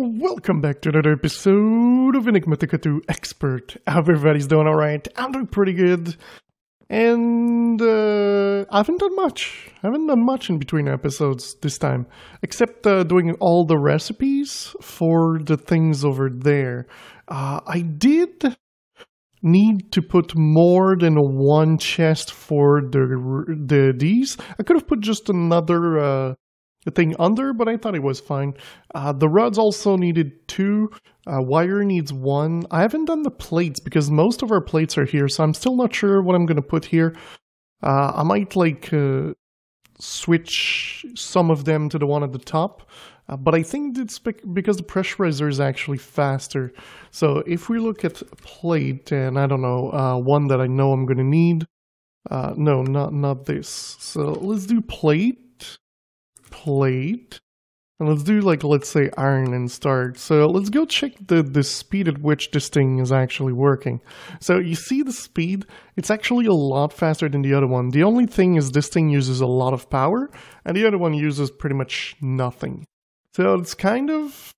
Welcome back to another episode of Enigmatica 2 Expert. I hope everybody's doing alright. I'm doing pretty good. And I haven't done much. I haven't done much in between episodes this time. Except doing all the recipes for the things over there. I did need to put more than one chest for these. I could have put just another thing under, but I thought it was fine. The rods also needed 2. Wire needs 1. I haven't done the plates because most of our plates are here, so I'm still not sure what I'm going to put here. I might switch some of them to the one at the top, but I think it's because the pressurizer is actually faster. So if we look at plate, and I don't know, one that I know I'm going to need. No, not this. So let's do plate, and let's do let's say iron and start. So let's go check the speed at which this thing is actually working. So you see the speed, it's actually a lot faster than the other one. The only thing is this thing uses a lot of power and the other one uses pretty much nothing. So it's kind of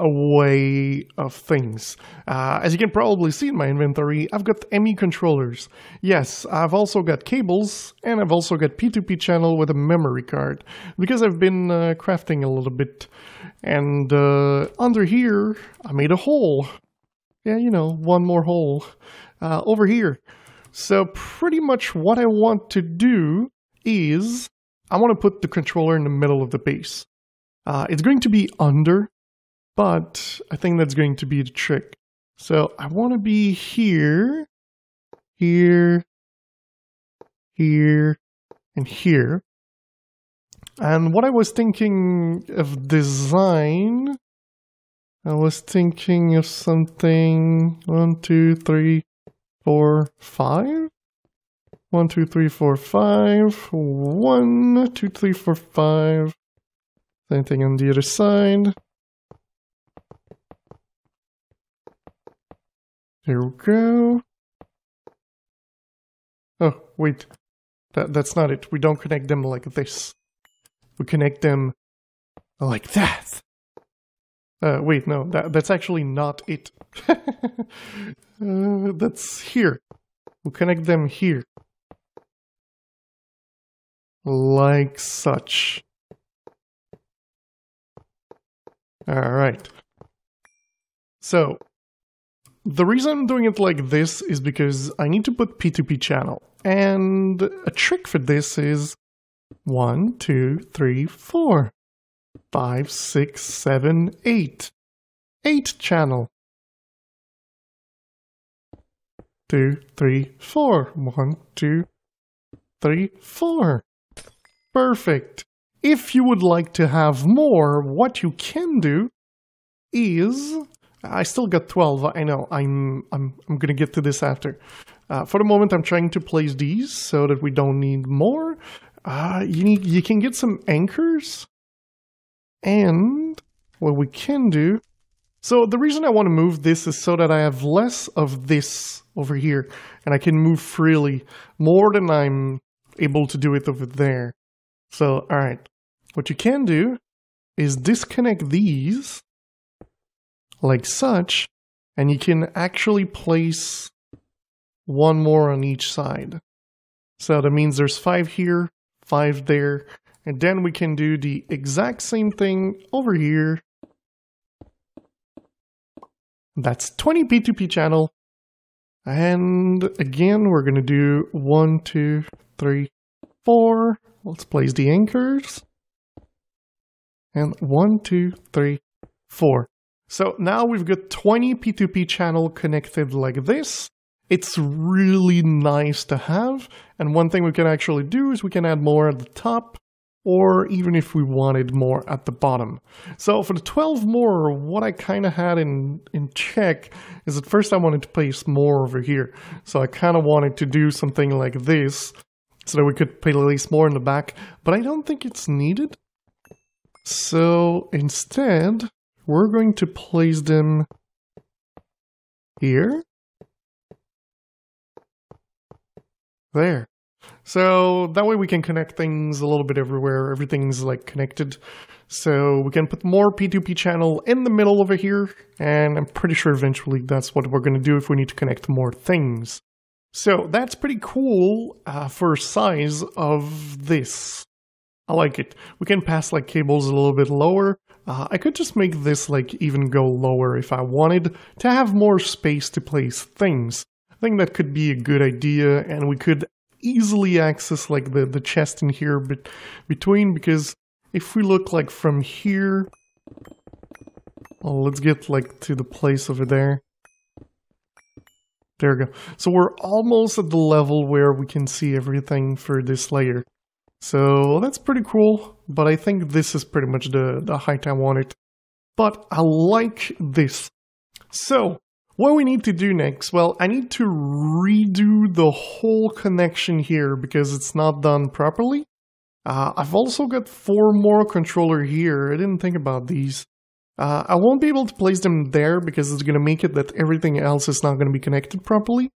a way of things. As you can probably see in my inventory, I've got ME controllers. Yes, I've also got cables, and I've also got P2P channel with a memory card, because I've been crafting a little bit. And under here, I made a hole. Yeah, you know, one more hole over here. So pretty much what I want to do is, I want to put the controller in the middle of the base. It's going to be under, but I think that's going to be the trick. So I want to be here, here, here, and here. And what I was thinking of design, I was thinking of something 1, 2, 3, 4, 5. 1, 2, 3, 4, 5. 1, 2, 3, 4, 5. Same thing on the other side. There we go. Oh, wait. That's not it. We don't connect them like this. We connect them like that. Wait, no. That's actually not it. That's here. We connect them here. Like such. Alright. So, the reason I'm doing it like this is because I need to put P2P channel. And a trick for this is 1, 2, 3, 4, 5, 6, 7, 8. 8 channel. 2, 3, 4. 1, 2, 3, 4. Perfect. If you would like to have more, what you can do is, I still got 12. I know. I'm gonna get to this after. For the moment, I'm trying to place these so that we don't need more. You can get some anchors, and what we can do. So the reason I want to move this is so that I have less of this over here, and I can move freely more than I'm able to do it over there. So, all right. What you can do is disconnect these like such, and you can actually place one more on each side. So that means there's 5 here, 5 there, and then we can do the exact same thing over here. That's 20 P2P channel. And again, we're going to do 1, 2, 3, 4. Let's place the anchors. And 1, 2, 3, 4. So now we've got 20 P2P channel connected like this. It's really nice to have. And one thing we can actually do is we can add more at the top, or even if we wanted more at the bottom. So for the 12 more, what I kind of had in check is at first I wanted to place more over here. So I kind of wanted to do something like this so that we could place more in the back, but I don't think it's needed. So instead, we're going to place them here. There. So that way we can connect things a little bit everywhere. Everything's like connected. So we can put more P2P channel in the middle over here. And I'm pretty sure eventually that's what we're going to do if we need to connect more things. So that's pretty cool for size of this. I like it. We can pass like cables a little bit lower. I could just make this like even go lower if I wanted to have more space to place things. I think that could be a good idea, and we could easily access like the chest in here between, because if we look like from here, well, let's get like to the place over there. There we go. So we're almost at the level where we can see everything for this layer. So that's pretty cool, but I think this is pretty much the height I want it. But I like this. So what we need to do next, well, I need to redo the whole connection here because it's not done properly. I've also got 4 more controller here. I didn't think about these. I won't be able to place them there because it's going to make it that everything else is not going to be connected properly.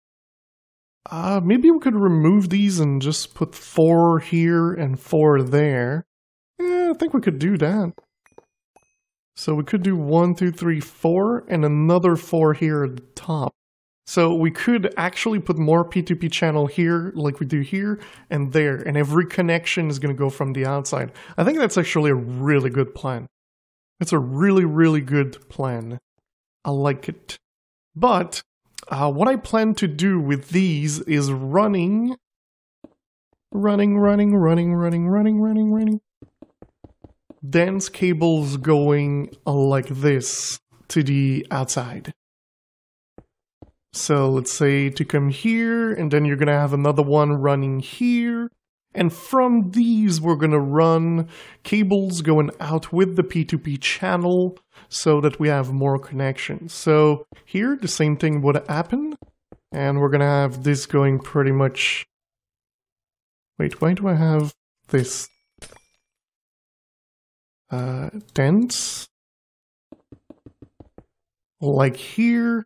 Maybe we could remove these and just put 4 here and 4 there. Yeah, I think we could do that. So we could do 1, 2, 3, 4, and another 4 here at the top. So we could actually put more P2P channel here, like we do here, and there, and every connection is going to go from the outside. I think that's actually a really good plan. It's a really, really good plan. I like it. But what I plan to do with these is running. Dense cables going like this to the outside. So let's say to come here, and then you're gonna have another one running here. And from these, we're gonna run cables going out with the P2P channel so that we have more connections. So here, the same thing would happen. And we're gonna have this going pretty much... Wait, why do I have this? Dense. Like here.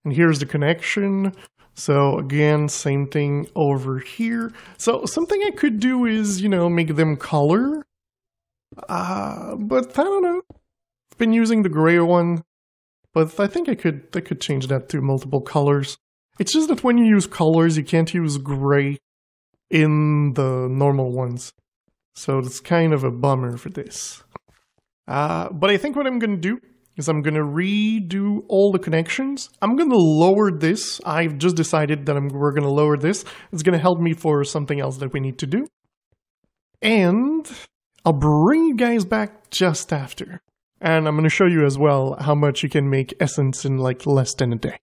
And here's the connection. So again, same thing over here. So something I could do is, you know, make them color. But I don't know. I've been using the gray one, but I think I could change that to multiple colors. It's just that when you use colors, you can't use gray in the normal ones. So it's kind of a bummer for this. But I think what I'm going to do is I'm going to redo all the connections. I'm going to lower this. I've just decided that we're going to lower this. It's going to help me for something else that we need to do. And I'll bring you guys back just after. And I'm going to show you as well how much you can make essence in like less than a day.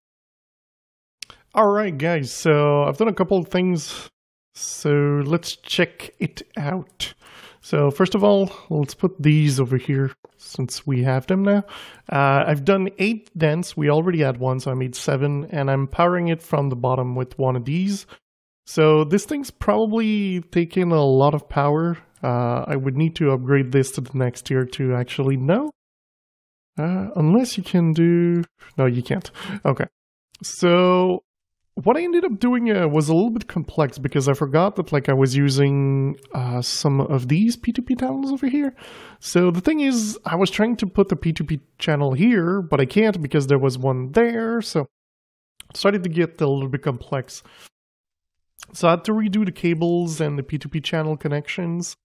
Alright guys, so I've done a couple of things. So let's check it out. So first of all, let's put these over here since we have them now. I've done 8 dense. We already had 1, so I made 7, and I'm powering it from the bottom with one of these. So this thing's probably taking a lot of power. I would need to upgrade this to the next tier to actually know. Unless you can do... No, you can't. Okay. So what I ended up doing was a little bit complex because I forgot that like I was using some of these P2P channels over here. So the thing is, I was trying to put the P2P channel here, but I can't because there was one there. So it started to get a little bit complex. So I had to redo the cables and the P2P channel connections.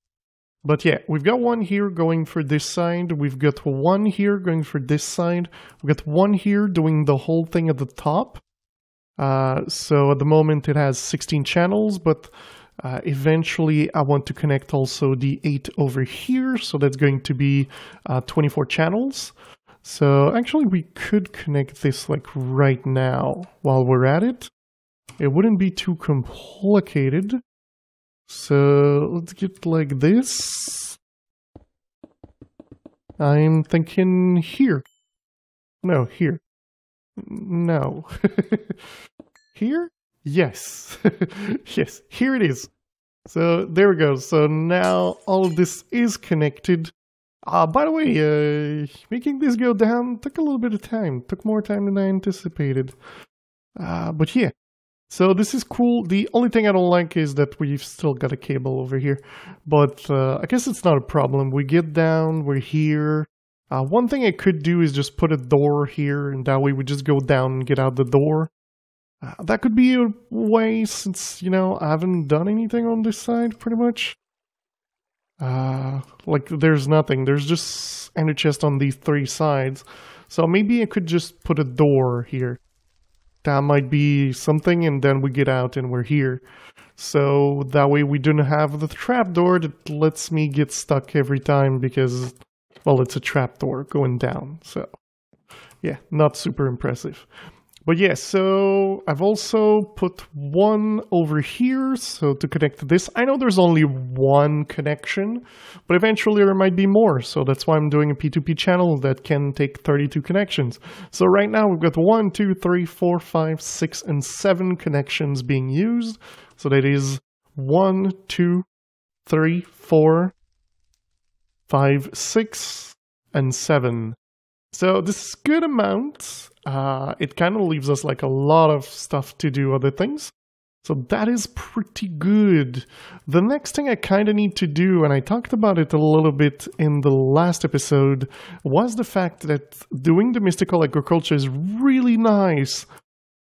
But yeah, we've got one here going for this side. We've got one here going for this side. We've got one here doing the whole thing at the top. So at the moment it has 16 channels, but eventually I want to connect also the 8 over here. So that's going to be 24 channels. So actually we could connect this like right now while we're at it. It wouldn't be too complicated. So let's get like this. I'm thinking here. No, here. No. Here? Yes. Yes, here it is. So there we go. So now all of this is connected. By the way, making this go down took a little bit of time. Took more time than I anticipated. But yeah. So this is cool. The only thing I don't like is that we've still got a cable over here. But I guess it's not a problem. We get down, we're here. One thing I could do is just put a door here, and that way we just go down and get out the door. That could be a way, since, you know, I haven't done anything on this side, pretty much. Like, there's nothing. There's just ender chest on these three sides. So maybe I could just put a door here. That might be something, and then we get out and we're here. So that way we don't have the trapdoor that lets me get stuck every time because, well, it's a trapdoor going down. So, yeah, not super impressive. But yeah, so I've also put one over here, so to connect this. I know there's only one connection, but eventually there might be more, so that's why I'm doing a P2P channel that can take 32 connections. So right now we've got 1, 2, 3, 4, 5, 6, and 7 connections being used. So that is 1, 2, 3, 4, 5, 6, and 7. So this is a good amount. It kind of leaves us like a lot of stuff to do other things. So that is pretty good. The next thing I kind of need to do, and I talked about it a little bit in the last episode, was the fact that doing the mystical agriculture is really nice,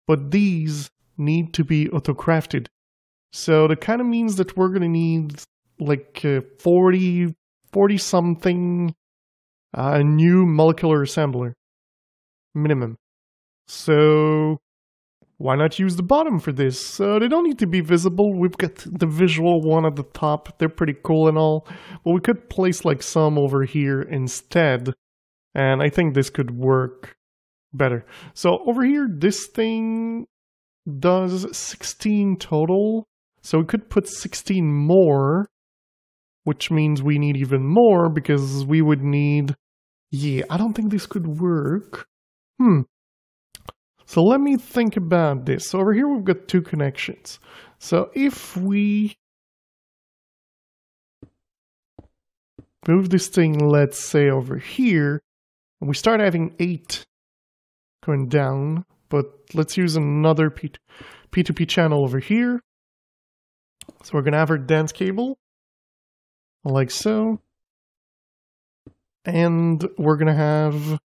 but these need to be auto-crafted. So that kind of means that we're going to need like 40 something new molecular assembler. Minimum. So why not use the bottom for this? So they don't need to be visible. We've got the visual one at the top. They're pretty cool and all. But we could place like some over here instead. And I think this could work better. So over here, this thing does 16 total. So we could put 16 more, which means we need even more because we would need... Yeah, I don't think this could work. So let me think about this. So over here we've got 2 connections. So if we move this thing, let's say over here, and we start having 8 going down, but let's use another P2P channel over here. So we're going to have our dense cable, like so. And we're going to have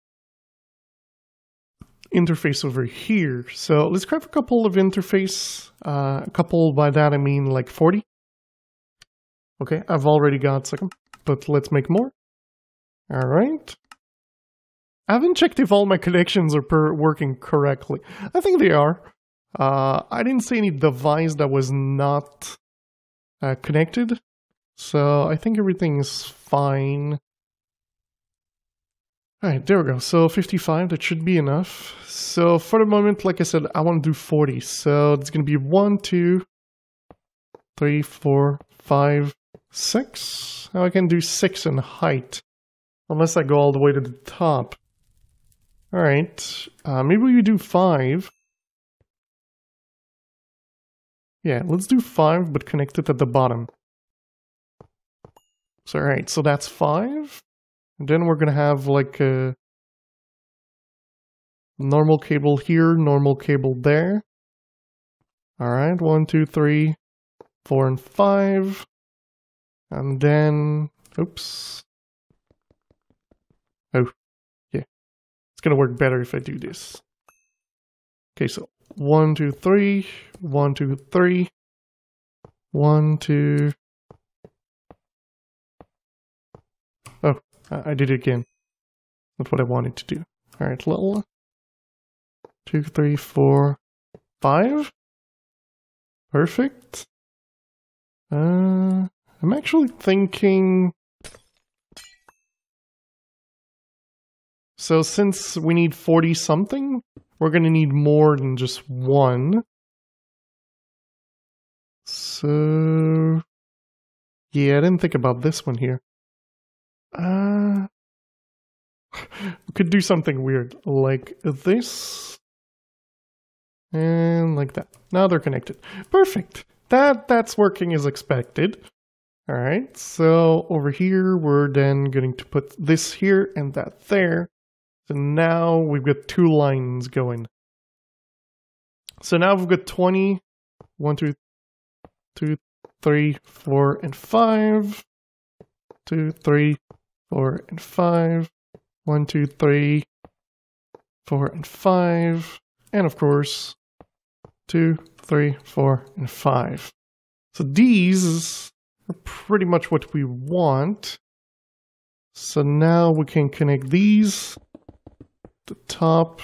interface over here. So let's grab a couple of interface. A couple, by that I mean like 40. Okay, I've already got some, but let's make more. All right. I haven't checked if all my connections are working correctly. I think they are. I didn't see any device that was not connected. So I think everything is fine. Alright, there we go. So 55, that should be enough. So for the moment, like I said, I want to do 40. So it's going to be 1, 2, 3, 4, 5, 6. Now I can do 6 in height. Unless I go all the way to the top. Alright, maybe we do 5. Yeah, let's do 5, but connect it at the bottom. So alright, so that's 5. And then we're going to have like a normal cable here, normal cable there. Alright, 1, 2, 3, 4, and 5. And then, oops. Oh, yeah. It's going to work better if I do this. Okay, so 1, 2, 3, 1, 2, 3, 1, 2. Oh. I did it again. That's what I wanted to do. Alright, little 2, 3, 4, 5. Perfect. I'm actually thinking... So since we need 40 something, we're going to need more than just one. So... Yeah, I didn't think about this one here. We could do something weird, like this, and like that. Now they're connected. Perfect! That's working as expected. Alright, so over here, we're then going to put this here and that there. So now we've got 2 lines going. So now we've got 20. 1, 2, 2, 3, 4, and 5. 2, 3, 4, and 5. 1, 2, 3, 4, and 5. And of course, 2, 3, 4, and 5. So these are pretty much what we want. So now we can connect these to the top.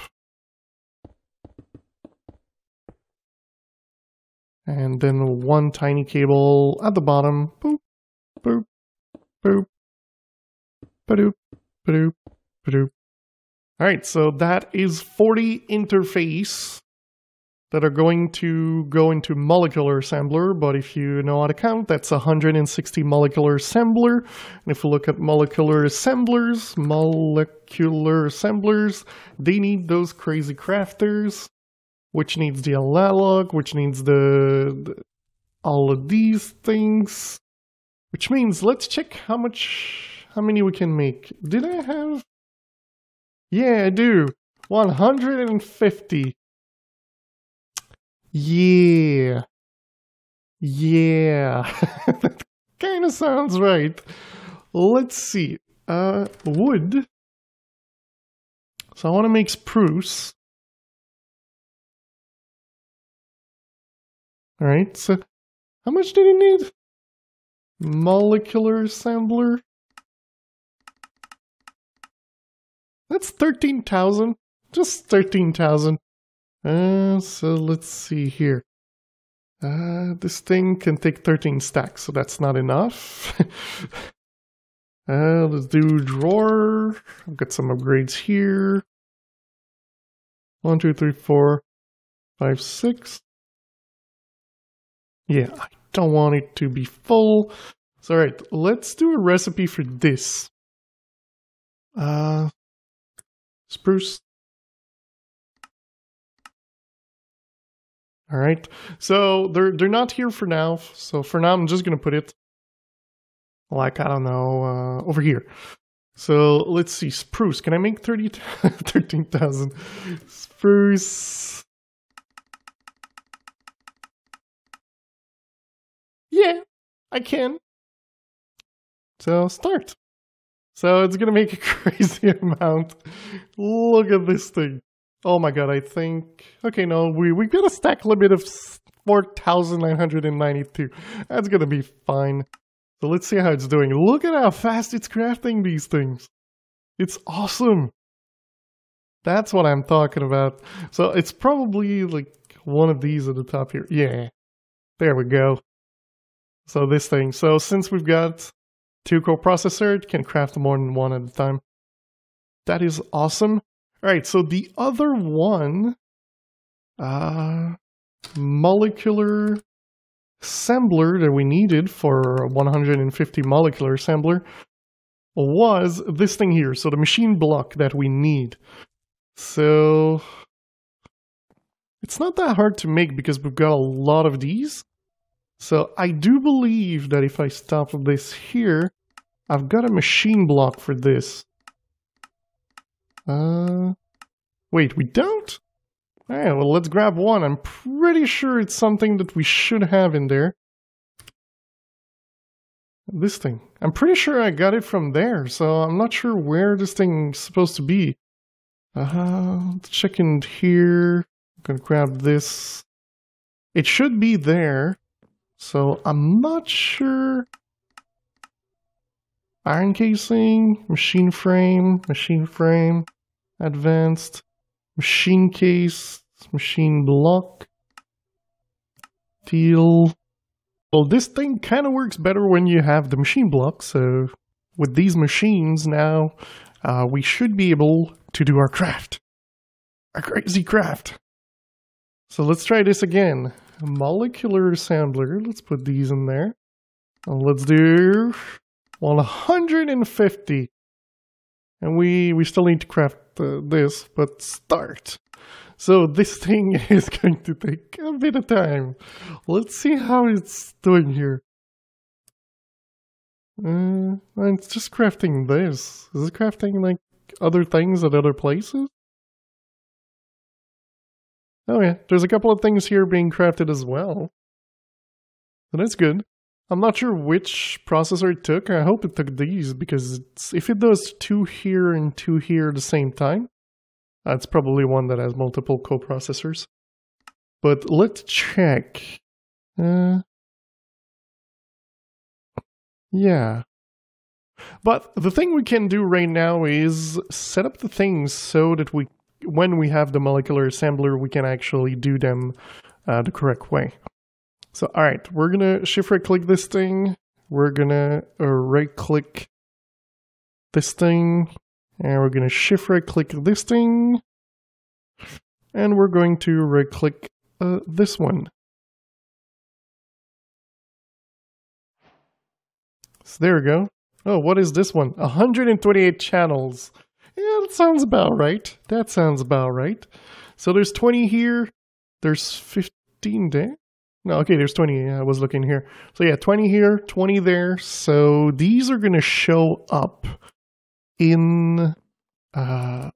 And then one tiny cable at the bottom. Boop, boop, boop, ba-doop, ba-doop, ba-doop. Alright, so that is 40 interface that are going to go into molecular assembler, but if you know how to count, that's 160 molecular assembler. And if we look at molecular assemblers, they need those crazy crafters, which needs the analog, which needs the all of these things, which means let's check how many we can make. Did I have? Yeah, I do. 150. Yeah. Yeah. That kind of sounds right. Let's see. Wood. So I want to make spruce. Alright, so how much did it need? Molecular assembler. That's 13,000. Just 13,000. So let's see here. This thing can take 13 stacks, so that's not enough. Let's do drawer. I've got some upgrades here. 1, 2, 3, 4, 5, 6. Yeah, I don't want it to be full. So, alright, let's do a recipe for this. Spruce. Alright, so they're not here for now. So for now, I'm just going to put it, like, I don't know, over here. So let's see, spruce. Can I make 13,000? Spruce. Yeah, I can. So start. So it's gonna make a crazy amount. Look at this thing. Oh my god, I think... Okay, no, we got a stack limit of 4,992. That's gonna be fine. So let's see how it's doing. Look at how fast it's crafting these things. It's awesome. That's what I'm talking about. So it's probably like one of these at the top here. Yeah, there we go. So this thing. So since we've got 2 coprocessor, it can craft more than one at a time. That is awesome. Alright, so the other one, molecular assembler that we needed for 150 molecular assembler was this thing here. So the machine block that we need. So it's not that hard to make because we've got a lot of these. So I do believe that if I stop this here, I've got a machine block for this. Wait, we don't? Alright, well, let's grab one. I'm pretty sure it's something that we should have in there. This thing. I'm pretty sure I got it from there, so I'm not sure where this thing's supposed to be. Let's check in here. I'm gonna grab this. It should be there, so I'm not sure. Iron casing, machine frame, advanced, machine case, machine block, steel. Well, this thing kind of works better when you have the machine block, so with these machines now, we should be able to do our craft. Our crazy craft. So let's try this again. Molecular assembler, let's put these in there. And let's do 150. And we still need to craft this, but start. So this thing is going to take a bit of time. Let's see how it's doing here. It's just crafting this. Is it crafting like other things at other places? Oh yeah, there's a couple of things here being crafted as well. So that's good. I'm not sure which processor it took. I hope it took these, because if it does 2 here and 2 here at the same time, it's probably one that has multiple coprocessors. But let's check. Yeah. But the thing we can do right now is set up the things so that when we have the molecular assembler, we can actually do them the correct way. So, alright, we're gonna shift right click this thing. We're gonna right click this thing. And we're gonna shift right click this thing. And we're going to right click this one. So there we go. Oh, what is this one? 128 channels. Yeah, that sounds about right. That sounds about right. So there's 20 here. There's 15 there. No, okay, there's 20. I was looking here. So yeah, 20 here, 20 there. So these are going to show up in our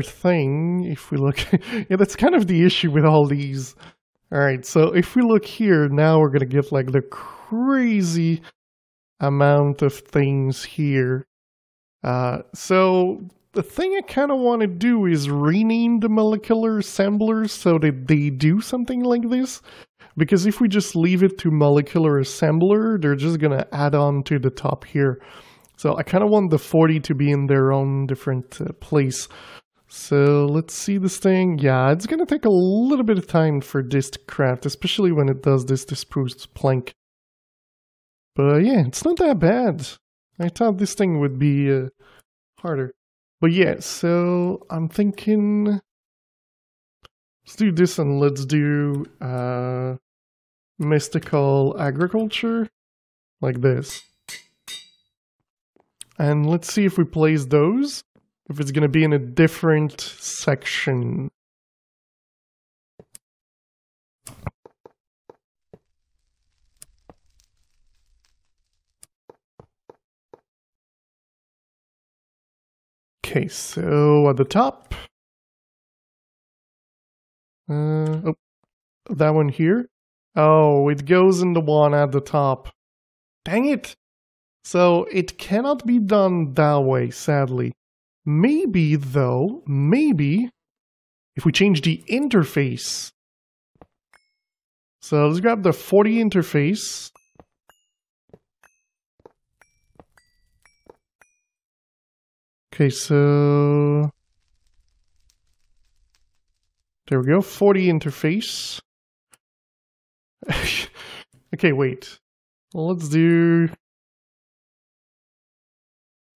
thing. If we look, yeah, that's kind of the issue with all these. All right, so if we look here, now we're going to get like the crazy amount of things here. So the thing I kind of want to do is rename the molecular assemblers so that they do something like this. Because if we just leave it to molecular assembler, they're just going to add on to the top here. So I kind of want the 40 to be in their own different place. So let's see this thing. Yeah, it's going to take a little bit of time for this to craft, especially when it does this spruce plank. But yeah, it's not that bad. I thought this thing would be harder. But yeah, so I'm thinking, let's do this and let's do mystical agriculture, like this. And let's see if we place those, if it's going to be in a different section. Okay, so at the top, oh, that one here. Oh, it goes in the one at the top. Dang it! So it cannot be done that way, sadly. Maybe, though, maybe, if we change the interface. So let's grab the 40 interface. Okay, so there we go, 40 interface. Okay, wait. Let's do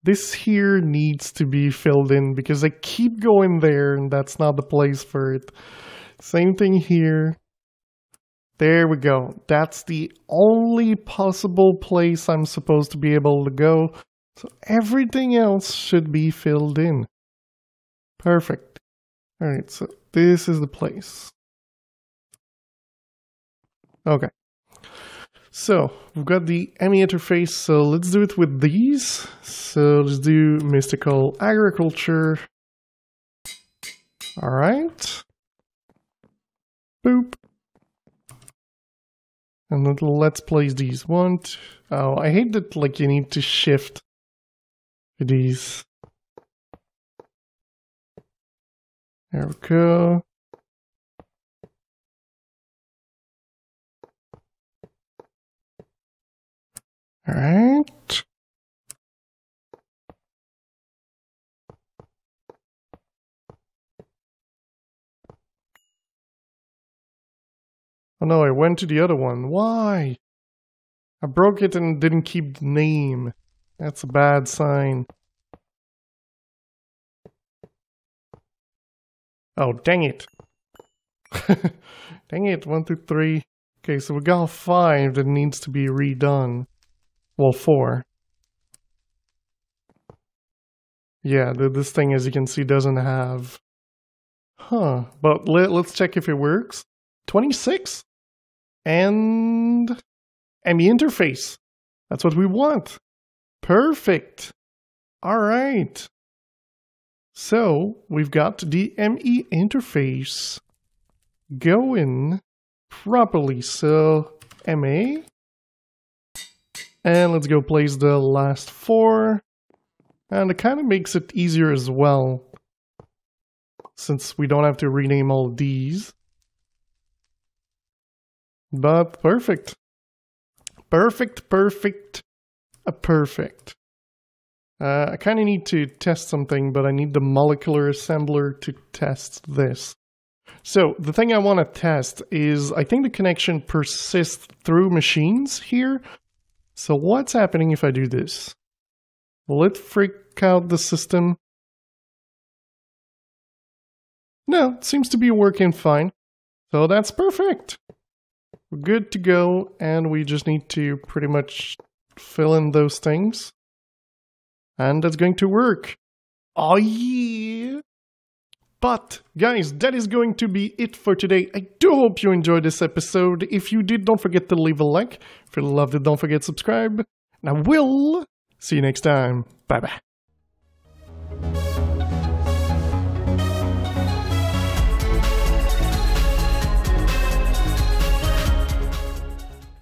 this here needs to be filled in because I keep going there and that's not the place for it. Same thing here. There we go. That's the only possible place I'm supposed to be able to go. So everything else should be filled in. Perfect. Alright, so this is the place. Okay. So we've got the ME interface, so let's do it with these. So let's do mystical agriculture. Alright. Boop. And then let's place these. Oh, I hate that like you need to shift these. There we go. All right. Oh no, I went to the other one. Why? I broke it and didn't keep the name. That's a bad sign. Oh, dang it. Dang it, 1, 2, 3. Okay, so we got 5 that needs to be redone. Well, 4. Yeah, this thing, as you can see, doesn't have... Huh, but let's check if it works. 26? And... ME interface. That's what we want. Perfect. All right. So we've got the ME interface. go in properly. So MA. And let's go place the last 4. And it kind of makes it easier as well, since we don't have to rename all of these. But perfect. Perfect, perfect, perfect. I kind of need to test something, but I need the molecular assembler to test this. So the thing I want to test is, I think the connection persists through machines here. So what's happening if I do this? Will it freak out the system? No, it seems to be working fine. So that's perfect. We're good to go, and we just need to pretty much fill in those things. And that's going to work. Oh yeah! But, guys, that is going to be it for today. I do hope you enjoyed this episode. If you did, don't forget to leave a like. If you loved it, don't forget to subscribe. And I will see you next time. Bye-bye.